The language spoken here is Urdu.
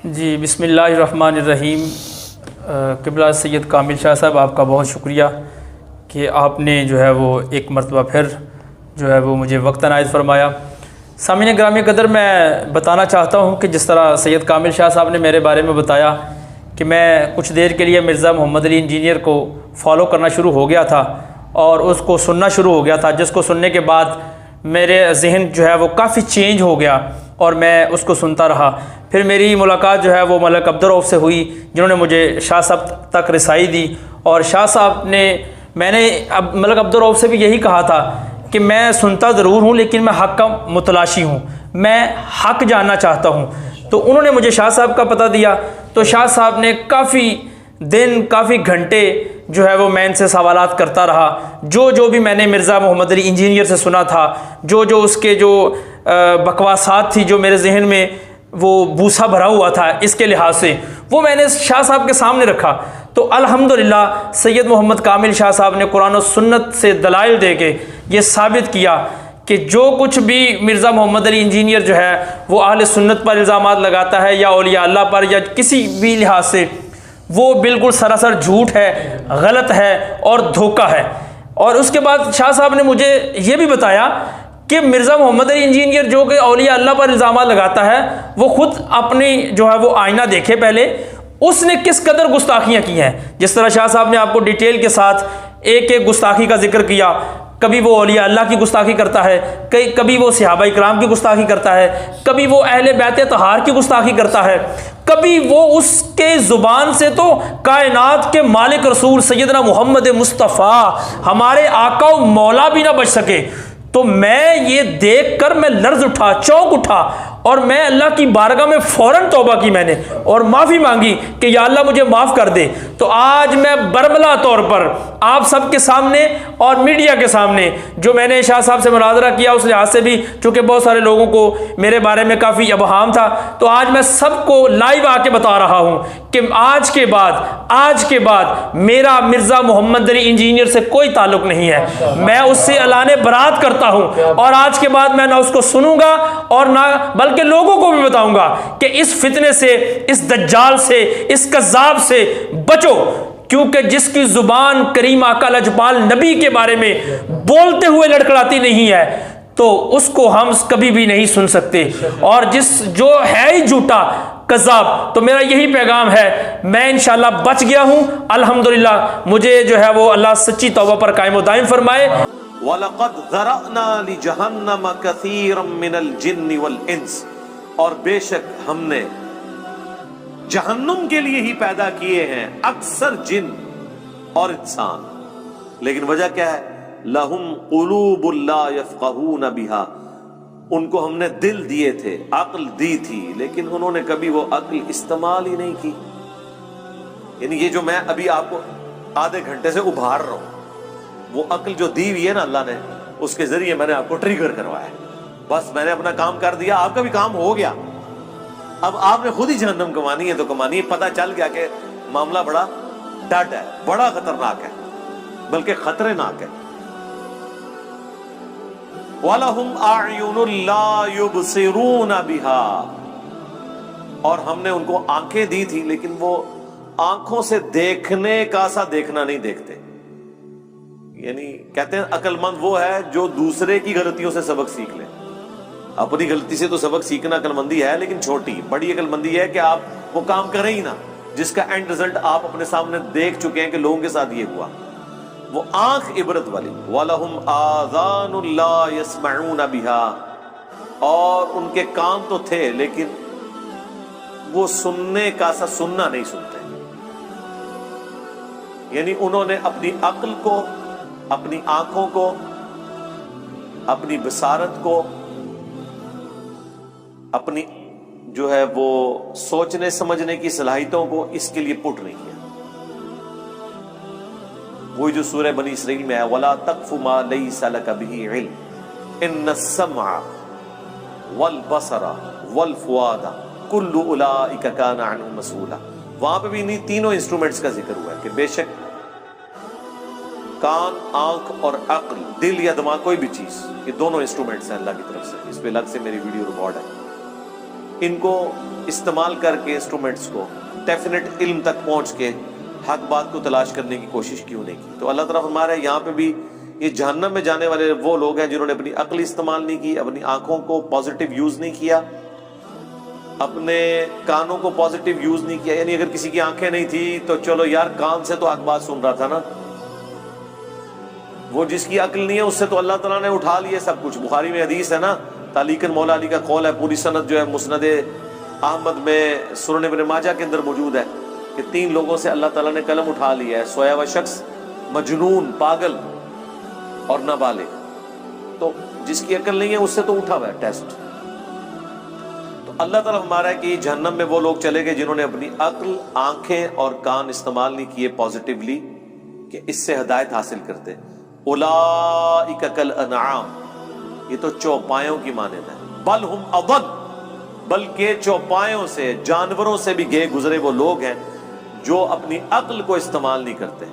جی بسم اللہ الرحمن الرحیم۔ قبلہ سید کامل شاہ صاحب، آپ کا بہت شکریہ کہ آپ نے جو ہے وہ ایک مرتبہ پھر جو ہے وہ مجھے وقت عنایت فرمایا۔ سامعین گرامی قدر، میں بتانا چاہتا ہوں کہ جس طرح سید کامل شاہ صاحب نے میرے بارے میں بتایا کہ میں کچھ دیر کے لیے مرزا محمد علی انجینئر کو فالو کرنا شروع ہو گیا تھا اور اس کو سننا شروع ہو گیا تھا، جس کو سننے کے بعد میرے ذہن جو ہے وہ کافی چینج ہو گیا اور میں اس کو سنتا رہا۔ پھر میری ملاقات جو ہے وہ ملک عبدالرؤف سے ہوئی، جنہوں نے مجھے شاہ صاحب تک رسائی دی، اور شاہ صاحب نے میں نے ملک عبدالرؤف سے بھی یہی کہا تھا کہ میں سنتا ضرور ہوں لیکن میں حق کا متلاشی ہوں، میں حق جاننا چاہتا ہوں۔ تو انہوں نے مجھے شاہ صاحب کا پتہ دیا، تو شاہ صاحب نے کافی دن کافی گھنٹے جو ہے وہ میں ان سے سوالات کرتا رہا، جو بھی میں نے مرزا محمد علی انجینئر سے سنا تھا، جو اس کے جو بکواسات تھی، جو میرے ذہن میں وہ بوسا بھرا ہوا تھا اس کے لحاظ سے، وہ میں نے شاہ صاحب کے سامنے رکھا۔ تو الحمدللہ سید محمد کامل شاہ صاحب نے قرآن و سنت سے دلائل دے کے یہ ثابت کیا کہ جو کچھ بھی مرزا محمد علی انجینئر جو ہے وہ اہل سنت پر الزامات لگاتا ہے یا اولیاء اللہ پر یا کسی بھی لحاظ سے، وہ بالکل سراسر جھوٹ ہے، غلط ہے اور دھوکہ ہے۔ اور اس کے بعد شاہ صاحب نے مجھے یہ بھی بتایا کہ مرزا محمد علی انجینئر جو کہ اولیاء اللہ پر الزامات لگاتا ہے، وہ خود اپنی جو ہے وہ آئینہ دیکھے پہلے، اس نے کس قدر گستاخیاں کی ہیں۔ جس طرح شاہ صاحب نے آپ کو ڈیٹیل کے ساتھ ایک ایک گستاخی کا ذکر کیا، کبھی وہ اولیاء اللہ کی گستاخی کرتا ہے، کبھی وہ صحابہ اکرام کی گستاخی کرتا ہے، کبھی وہ اہل بیت طہار کی گستاخی کرتا ہے، کبھی وہ اس کے زبان سے تو کائنات کے مالک رسول سیدنا محمد مصطفیٰ ہمارے آقا و مولا بھی نہ بچ سکے۔ تو میں یہ دیکھ کر میں لرز اٹھا، چونک اٹھا، اور میں اللہ کی بارگاہ میں فوراً توبہ کی میں نے اور معافی مانگی کہ یا اللہ مجھے معاف کر دے۔ تو آج میں برملا طور پر آپ سب کے سامنے اور میڈیا کے سامنے جو میں نے شاہ صاحب سے مناظرہ کیا، اس لحاظ سے بھی چونکہ بہت سارے لوگوں کو میرے بارے میں کافی ابہام تھا، تو آج میں سب کو لائیو آ کے بتا رہا ہوں کہ آج کے بعد میرا مرزا محمد علی انجینئر سے کوئی تعلق نہیں ہے۔ میں اس سے اعلان برات کرتا ہوں، اور آج کے بعد میں نہ اس کو سنوں گا اور نہ بلکہ لوگوں کو بھی بتاؤں گا کہ اس فتنے سے، اس دجال سے، اس کذاب سے بچو، کیونکہ جس کی زبان کریم آقا لجپال نبی کے بارے میں بولتے ہوئے لڑکڑاتی نہیں ہے تو اس کو ہم کبھی بھی نہیں سن سکتے، اور جو ہے ہی جھوٹا کذاب۔ تو میرا یہی پیغام ہے، میں انشاءاللہ بچ گیا ہوں الحمدللہ، مجھے جو ہے وہ اللہ سچی توبہ پر قائم و دائم فرمائے۔ وَلَقَدْ ذَرَأْنَا لِجَهَنَّمَ كَثِيرًا مِنَ الْجِنِّ وَالْإِنسِ، اور بے شک ہم نے جہنم کے لیے ہی پیدا کیے ہیں اکثر جن اور انسان۔ لیکن وجہ کیا ہے؟ لَهُمْ قُلُوبٌ لَا يَفْقَهُونَ بِهَا، ان کو ہم نے دل دیے تھے، عقل دی تھی، لیکن انہوں نے کبھی وہ عقل استعمال ہی نہیں کی۔ یعنی یہ جو میں ابھی آپ کو آدھے گھنٹے سے ابھار رہا ہوں، وہ عقل جو دی ہوئی ہے نا اللہ نے، اس کے ذریعے میں نے آپ کو ٹریگر کروایا ہے۔ بس میں نے اپنا کام کر دیا، آپ کا بھی کام ہو گیا۔ اب آپ نے خود ہی جہنم کمانی ہے تو کمانی ہے۔ پتہ چل گیا کہ معاملہ بڑا ڈٹ ہے، بڑا خطرناک ہے، بلکہ خطرے ناک ہے۔ وَلَهُمْ أَعْيُنٌ لَا يُبْصِرُونَ بِهَا، اور ہم نے ان کو آنکھیں دی تھی لیکن وہ آنکھوں سے دیکھنے کا سا دیکھنا نہیں دیکھتے۔ یعنی کہتے ہیں عقل مند وہ ہے جو دوسرے کی غلطیوں سے سبق سیکھ لے۔ اپنی غلطی سے تو سبق سیکھنا عقل مندی ہے، لیکن چھوٹی، بڑی عقل مندی ہے کہ آپ وہ کام کریں ہی نہ جس کا اینڈ رزلٹ آپ اپنے سامنے دیکھ چکے ہیں کہ لوگوں کے ساتھ یہ ہوا۔ وہ آنکھ عبرت والی۔ وَلَهُمْ آذَانٌ لَا يَسْمَعُونَ بِهَا، اور ان کے کان تو تھے لیکن وہ سننے کا سا سننا نہیں سنتے۔ یعنی انہوں نے اپنی عقل کو، اپنی آنکھوں کو، اپنی بصارت کو، اپنی جو ہے وہ سوچنے سمجھنے کی صلاحیتوں کو اس کے لیے پٹ نہیں کیا۔ وہی جو سورہ بنی اسرائیل میں ہے، وَلَا تَقْفُ مَا لَيْسَ لَكَ بِهِ عِلْمٌ إِنَّ السَّمْعَ وَالْبَصَرَ وَالْفُؤَادَ كُلُّ أُولَئِكَ كَانَ عَنْهُ مَسْئُولًا۔ وہاں پہ بھی انہیں تینوں انسٹرومنٹس کا ذکر ہوا ہے کہ بے شک کان، آنکھ اور عقل، دل یا دماغ، کوئی بھی چیز، یہ دونوں انسٹرومنٹس ہیں اللہ کی طرف سے۔ اس پہ الگ سے میری ویڈیو ریکارڈ ہے۔ ان کو استعمال کر کے انسٹرومنٹس کو ڈیفینیٹ علم تک پہنچ کے حق بات کو تلاش کرنے کی کوشش کیوں نہیں کی؟ تو اللہ تعالیٰ فرما رہا ہے یہاں پہ بھی یہ جہنم میں جانے والے وہ لوگ ہیں جنہوں نے اپنی عقل استعمال نہیں کی، اپنی آنکھوں کو پازیٹیو یوز نہیں کیا، اپنے کانوں کو پازیٹیو یوز نہیں کیا. یعنی اگر کسی کی آنکھیں نہیں تھی تو چلو یار کان سے تو حق بات سن رہا تھا نا، وہ جس کی عقل نہیں ہے اس سے تو اللہ تعالیٰ نے اٹھا لیے سب کچھ. بخاری میں حدیث ہے نا، تعلیقاً مولا علی کا قول ہے، پوری سند جو ہے مسند احمد میں، سنن ابن ماجہ کے اندر موجود ہے کہ 3 لوگوں سے اللہ تعالیٰ نے قلم اٹھا لیا ہے، سویا ہوا شخص، مجنون، پاگل اور نابالغ. تو جس کی عقل نہیں ہے اس سے تو اٹھا ہوا ہے ٹیسٹ. تو اللہ تعالیٰ ہمارا ہے کہ جہنم میں وہ لوگ چلے گئے جنہوں نے اپنی عقل، آنکھیں اور کان استعمال نہیں کیے پازیٹیولی کہ اس سے ہدایت حاصل کرتے. اولئک کالانعام، یہ تو چوپایوں کی مانند ہے. بل ہم اضل، بلکہ چوپایوں سے، جانوروں سے بھی گئے گزرے وہ لوگ ہیں جو اپنی عقل کو استعمال نہیں کرتے.